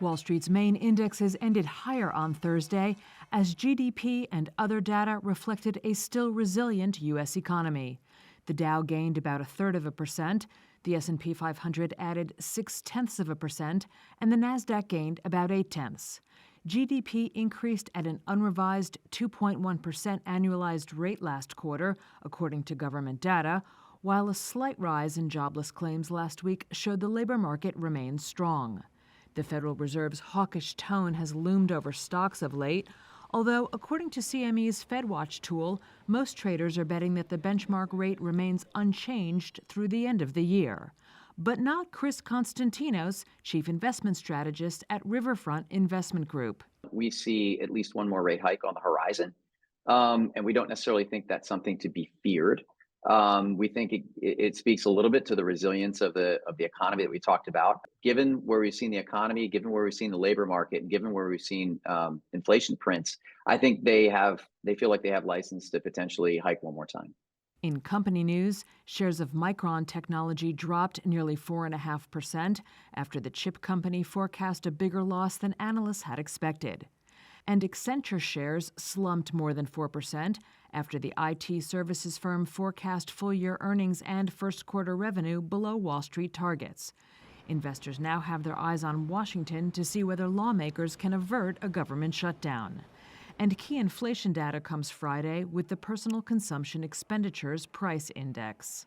Wall Street's main indexes ended higher on Thursday as GDP and other data reflected a still resilient U.S. economy. The Dow gained about 1/3%, the S&P 500 added 0.6%, and the Nasdaq gained about 0.8. GDP increased at an unrevised 2.1% annualized rate last quarter, according to government data, while a slight rise in jobless claims last week showed the labor market remains strong. The Federal Reserve's hawkish tone has loomed over stocks of late, although, according to CME's FedWatch tool, most traders are betting that the benchmark rate remains unchanged through the end of the year. But not Chris Constantinos, chief investment strategist at Riverfront Investment Group. We see at least one more rate hike on the horizon, and we don't necessarily think that's something to be feared. We think it speaks a little bit to the resilience of the economy that we talked about. Given where we've seen the economy, given where we've seen the labor market, and given where we've seen inflation prints, I think they feel like they have license to potentially hike one more time. In company news, shares of Micron Technology dropped nearly 4.5% after the chip company forecast a bigger loss than analysts had expected. And Accenture shares slumped more than 4% after the IT services firm forecast full-year earnings and first-quarter revenue below Wall Street targets. Investors now have their eyes on Washington to see whether lawmakers can avert a government shutdown. And key inflation data comes Friday with the Personal Consumption Expenditures Price Index.